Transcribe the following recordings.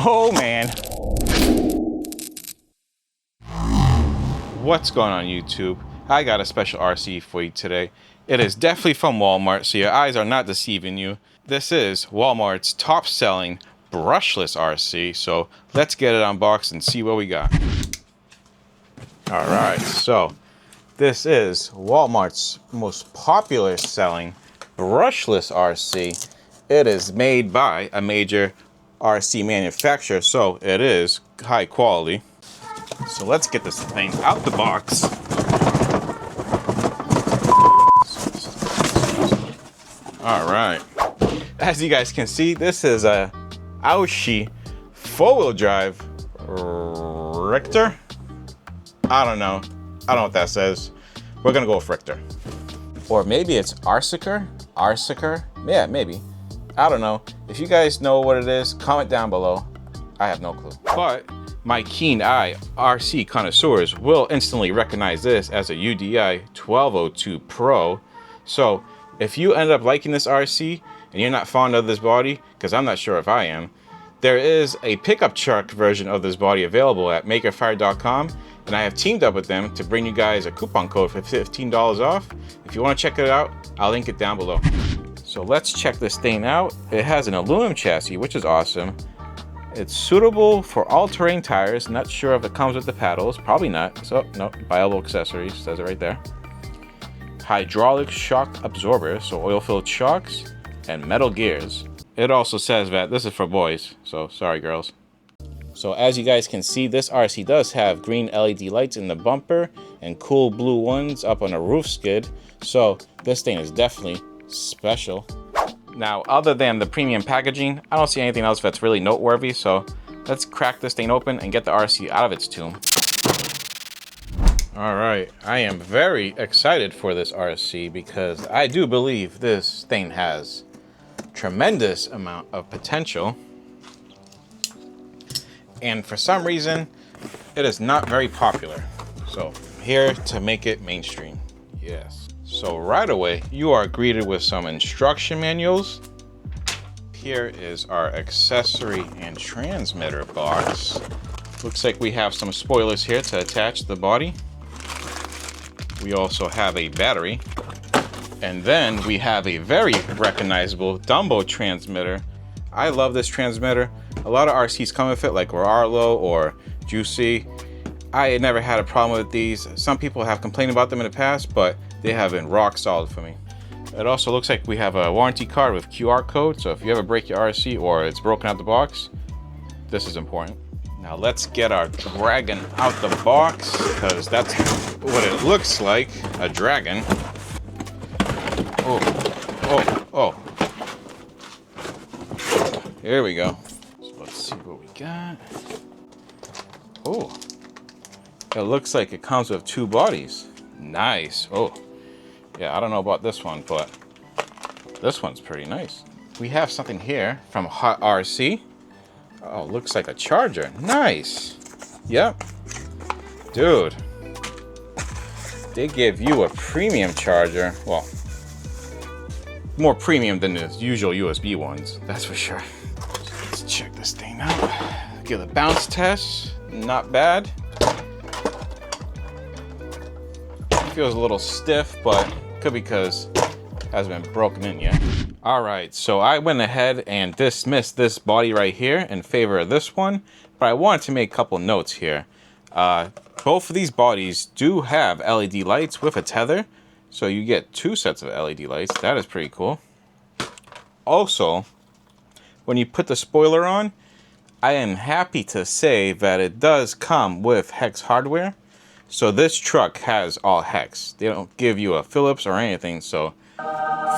Oh man. What's going on YouTube? I got a special RC for you today. It is definitely from Walmart, so your eyes are not deceiving you. This is Walmart's top selling brushless RC, so let's get it unboxed and see what we got. Alright, so this is Walmart's most popular selling brushless RC. It is made by a major RC manufacturer, so it is high quality. So let's get this thing out the box. All right. As you guys can see, this is a Auoshi four-wheel drive Richter. I don't know what that says. We're gonna go with Richter. Or maybe it's Arsiker? Yeah, maybe. I don't know. If you guys know what it is, comment down below. I have no clue. But my keen eye RC connoisseurs will instantly recognize this as a UDI 1202 Pro. So if you end up liking this RC and you're not fond of this body, because I'm not sure if I am, there is a pickup truck version of this body available at makerfire.com, and I have teamed up with them to bring you guys a coupon code for $15 off. If you want to check it out, I'll link it down below. So let's check this thing out. It has an aluminum chassis, which is awesome. It's suitable for all-terrain tires. Not sure if it comes with the paddles. Probably not. So, no, buyable accessories. Says it right there. Hydraulic shock absorber, so oil-filled shocks, and metal gears. It also says that this is for boys, so sorry girls. So as you guys can see, this RC does have green LED lights in the bumper and cool blue ones up on the roof skid. So this thing is definitely special. Now, other than the premium packaging, I don't see anything else that's really noteworthy, so let's crack this thing open and get the RC out of its tomb. All right, I am very excited for this RC because I do believe this thing has tremendous amount of potential. And for some reason, it is not very popular. So I'm here to make it mainstream, yes. So right away, you are greeted with some instruction manuals. Here is our accessory and transmitter box. Looks like we have some spoilers here to attach to the body. We also have a battery. And then we have a very recognizable Dumbo transmitter. I love this transmitter. A lot of RCs come with it, like Arlo or Juicy. I never had a problem with these. Some people have complained about them in the past, but they have been rock solid for me. It also looks like we have a warranty card with QR code, so if you ever break your RC or it's broken out the box, this is important. Now let's get our dragon out the box, because that's what it looks like, a dragon. Oh. Here we go. So let's see what we got. Oh, it looks like it comes with two bodies. Nice. Oh, yeah, I don't know about this one, but this one's pretty nice. We have something here from Hot RC. Oh, looks like a charger. Nice. Yep. Dude, they give you a premium charger. Well, more premium than the usual USB ones, that's for sure. Let's check this thing out. Give a bounce test. Not bad. Feels a little stiff, but could be because it hasn't been broken in yet. All right, so I went ahead and dismissed this body right here in favor of this one, but I wanted to make a couple notes here. Both of these bodies do have LED lights with a tether, so you get two sets of LED lights. That is pretty cool. Also, when you put the spoiler on, I am happy to say that it does come with hex hardware. So this truck has all hex. They don't give you a Phillips or anything. So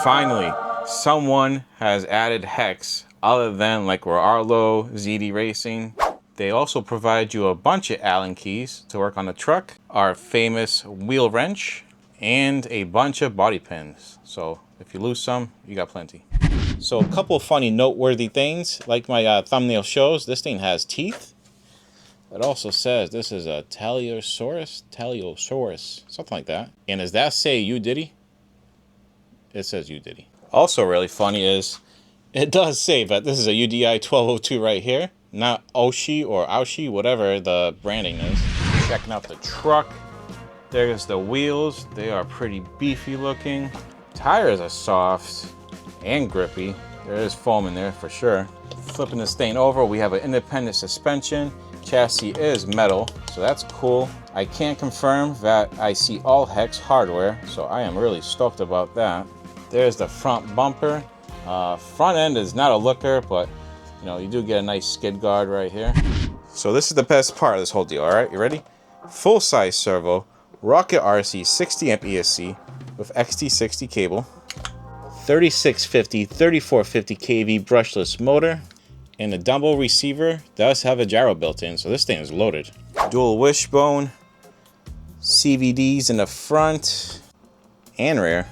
finally, someone has added hex other than like Arlo, ZD Racing. They also provide you a bunch of Allen keys to work on the truck, our famous wheel wrench, and a bunch of body pins. So if you lose some, you got plenty. So a couple of funny noteworthy things, like my thumbnail shows, this thing has teeth. It also says this is a Taliosaurus, something like that. And does that say you diddy? It says you diddy. Also really funny is, it does say that this is a UDI 1202 right here. not Auoshi or Auoshi, whatever the branding is. Checking out the truck. There's the wheels. They are pretty beefy looking. Tires are soft and grippy. There is foam in there for sure. Flipping this thing over, we have an independent suspension. Chassis is metal, so that's cool. I can confirm that I see all hex hardware, so I am really stoked about that. There's the front bumper. Front end is not a looker, but you know, you do get a nice skid guard right here. So this is the best part of this whole deal, all right? You ready? Full size servo, Rocket RC 60 amp ESC with XT60 cable, 3650, 3450 kV brushless motor, and the dumbbell receiver does have a gyro built in, so this thing is loaded. Dual wishbone, CVDs in the front and rear.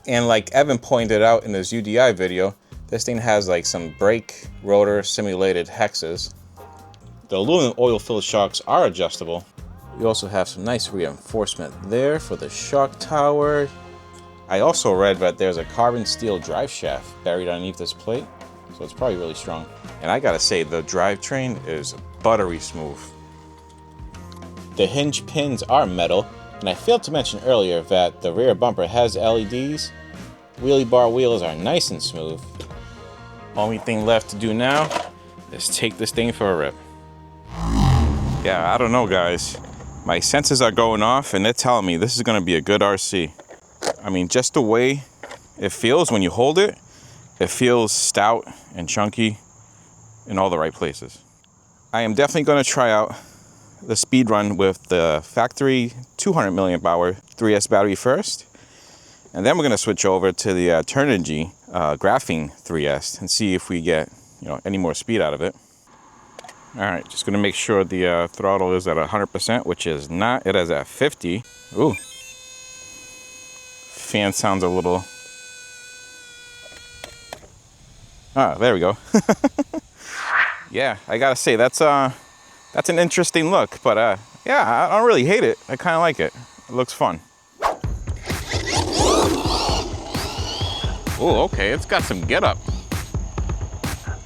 And like Evan pointed out in his UDI video, this thing has like some brake rotor simulated hexes. The aluminum oil-filled shocks are adjustable. We also have some nice reinforcement there for the shock tower. I also read that there's a carbon steel drive shaft buried underneath this plate, so it's probably really strong. And I gotta say, the drivetrain is buttery smooth. The hinge pins are metal, and I failed to mention earlier that the rear bumper has LEDs. Wheelie bar wheels are nice and smooth. Only thing left to do now is take this thing for a rip. Yeah, I don't know, guys. My senses are going off, and they're telling me this is gonna be a good RC. I mean, just the way it feels when you hold it, it feels stout and chunky in all the right places. I am definitely going to try out the speed run with the factory 200 milliamp hour 3S battery first. And then we're going to switch over to the Turnigy Graphene 3S and see if we get, you know, any more speed out of it. All right, just going to make sure the throttle is at 100%, which is not. It is at 50. Ooh. Fan sounds a little... Ah, there we go. Yeah, I gotta say, that's an interesting look, but yeah, I don't really hate it. I kind of like it. It looks fun. Oh, okay, it's got some get up.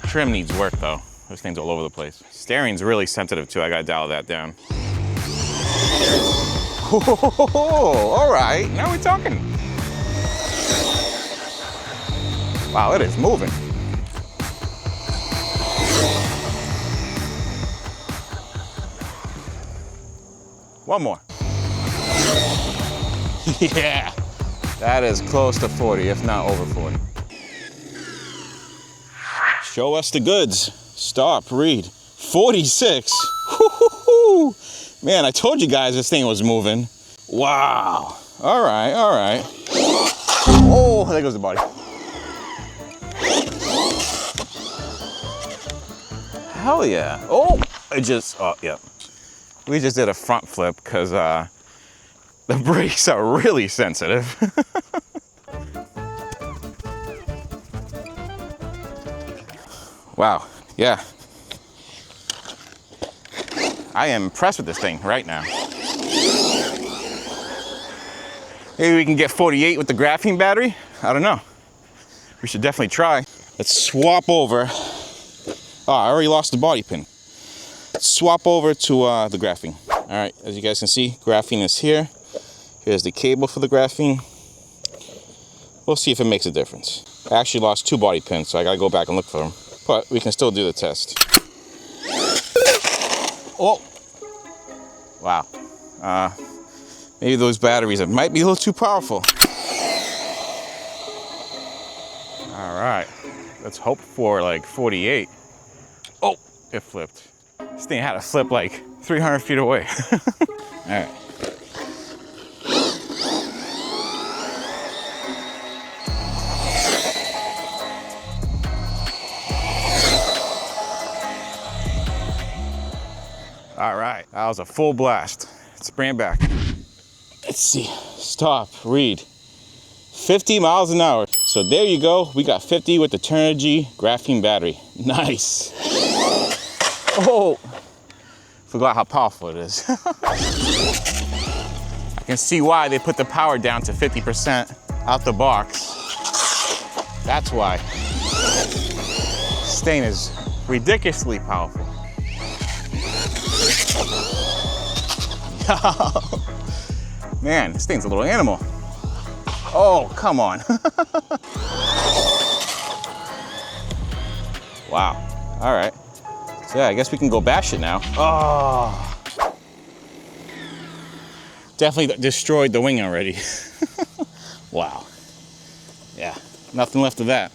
Trim needs work though. This thing's all over the place. Steering's really sensitive too. I gotta dial that down. Oh, all right, now we're talking. Wow, it is moving. One more. Yeah, that is close to 40, if not over 40. Show us the goods. Stop, read. 46. Woo-hoo-hoo. Man, I told you guys this thing was moving. Wow. All right, all right. Oh, there goes the body. Hell yeah. Oh, oh, yeah. We just did a front flip because the brakes are really sensitive. Wow, yeah. I am impressed with this thing right now. Maybe we can get 48 with the graphene battery? I don't know. We should definitely try. Let's swap over. Oh, I already lost the body pin. Swap over to the graphene. All right, as you guys can see, graphene is here. Here's the cable for the graphene. We'll see if it makes a difference. I actually lost 2 body pins, so I gotta go back and look for them. But we can still do the test. Oh! Wow. Maybe those batteries might be a little too powerful. All right, let's hope for like 48. Oh, it flipped. This thing had to flip like 300 feet away. All right. All right, that was a full blast. Let's bring it back. Let's see, stop, read. 50 miles an hour. So there you go, we got 50 with the Turnigy graphene battery. Nice. Oh, forgot how powerful it is. I can see why they put the power down to 50% out the box. That's why. This thing is ridiculously powerful. Man, this thing's a little animal. Oh, come on. Wow. All right. So yeah, I guess we can go bash it now. Oh. Definitely destroyed the wing already. Wow. Yeah, nothing left of that.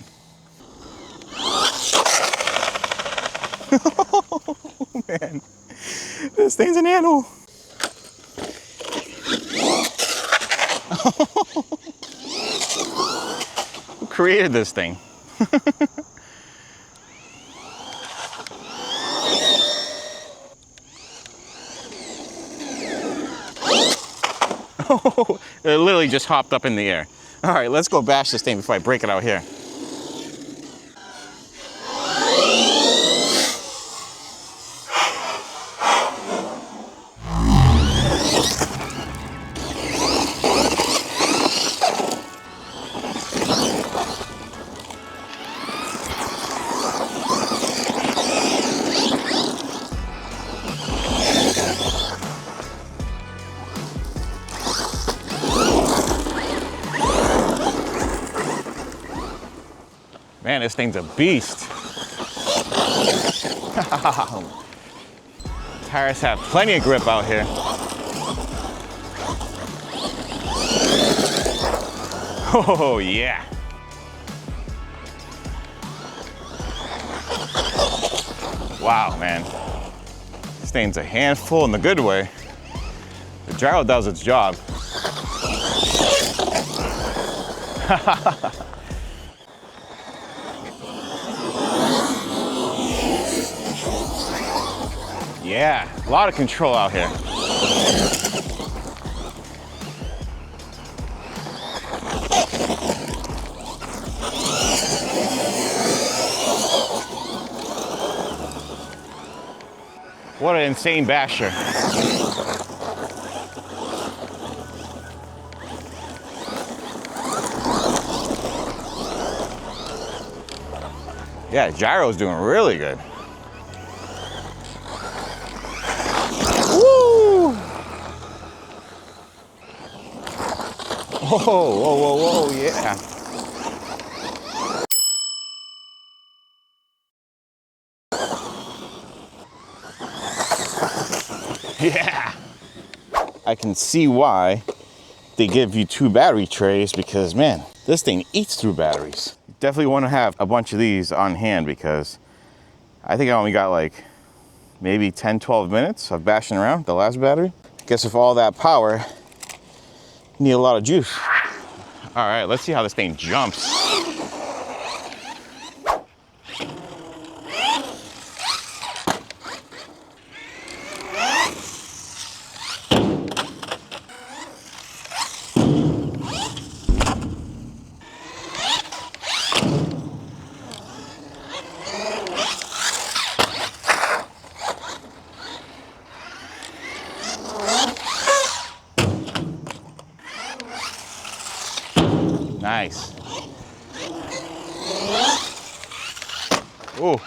Oh, man. This thing's an animal. Who created this thing? Oh, it literally just hopped up in the air. All right, let's go bash this thing before I break it out here. Man, this thing's a beast. Tires have plenty of grip out here. Oh, yeah. Wow, man. This thing's a handful in the good way. The gyro does its job. Yeah, a lot of control out here. What an insane basher. Yeah, gyro's doing really good. Woo! Whoa, whoa, whoa, whoa, yeah. Yeah. I can see why they give you 2 battery trays because, man, this thing eats through batteries. Definitely want to have a bunch of these on hand because I think I only got like maybe 10, 12 minutes of bashing around the last battery. I guess with all that power, you need a lot of juice. All right, let's see how this thing jumps. Nice. Ooh.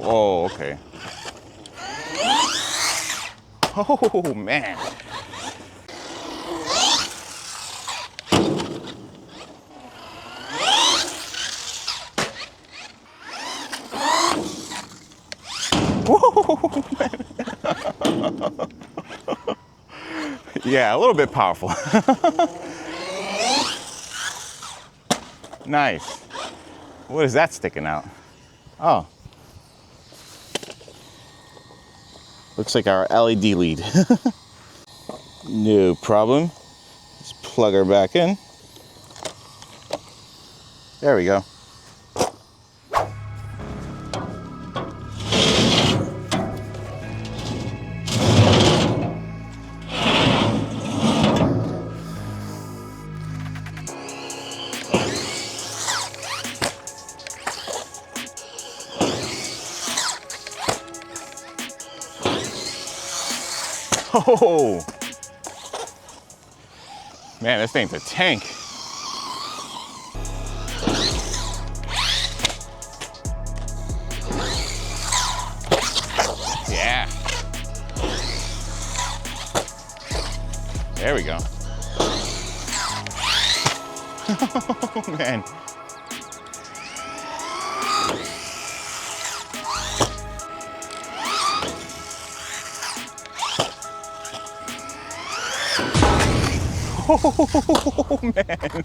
Oh, okay. Oh, man. Whoa, man. Yeah, a little bit powerful. Nice. What is that sticking out? Oh. Looks like our LED lead. No problem. Let's plug her back in. There we go. Oh, man, this thing's a tank. Yeah. There we go. Oh, man. Oh, man.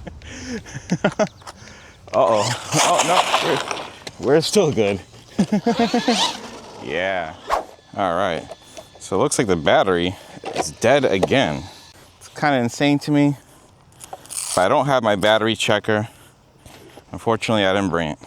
Uh-oh. Oh, no. We're still good. Yeah. All right. So it looks like the battery is dead again. It's kind of insane to me. But I don't have my battery checker. Unfortunately, I didn't bring it.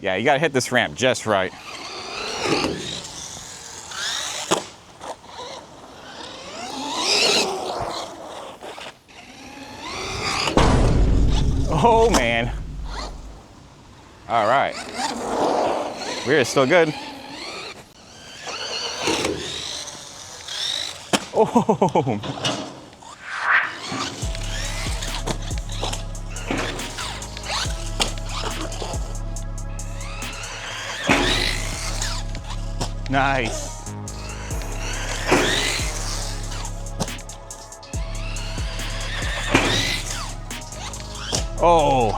Yeah, you gotta hit this ramp just right. Oh, man. All right. We're still good. Oh. Nice. Oh.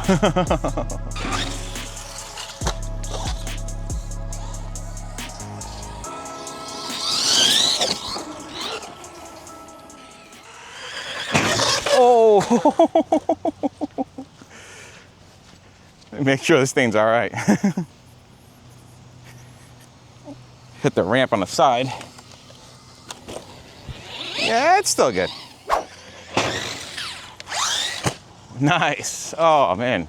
Oh. Make sure this thing's all right. Hit the ramp on the side. Yeah, it's still good. Nice. Oh, man.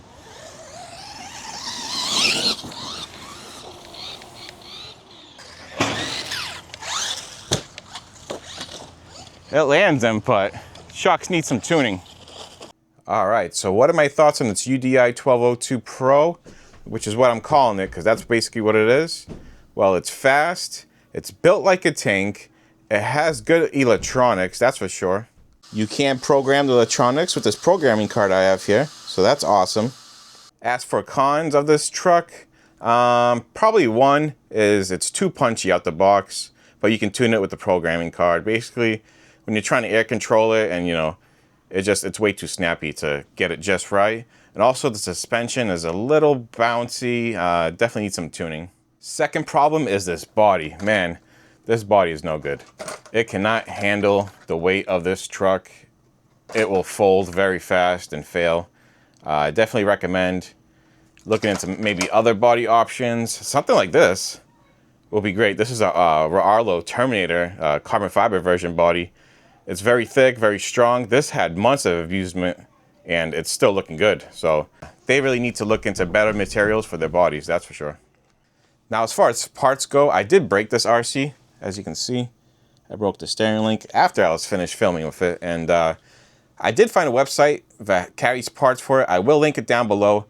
It lands them, but shocks need some tuning. All right, so what are my thoughts on this UDI 1202 Pro, which is what I'm calling it, because that's basically what it is. Well, it's fast, it's built like a tank, it has good electronics, that's for sure. You can program the electronics with this programming card I have here, so that's awesome. As for cons of this truck, probably one is it's too punchy out the box, but you can tune it with the programming card. Basically, when you're trying to air control it and, you know, it's way too snappy to get it just right. And also the suspension is a little bouncy, definitely needs some tuning. Second problem is this body. Man, this body is no good. It cannot handle the weight of this truck. It will fold very fast and fail. I definitely recommend looking into maybe other body options. Something like this will be great. This is a Arlo Terminator carbon fiber version body. It's very thick, very strong. This had months of abusement and it's still looking good. So they really need to look into better materials for their bodies, that's for sure. Now, as far as parts go, I did break this RC, as you can see. I broke the steering link after I was finished filming with it. And I did find a website that carries parts for it. I will link it down below.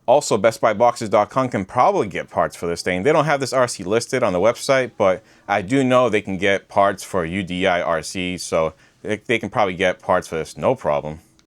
Also, BestBuyBoxes.com can probably get parts for this thing. They don't have this RC listed on the website, but I do know they can get parts for UDI RC, so they can probably get parts for this, no problem.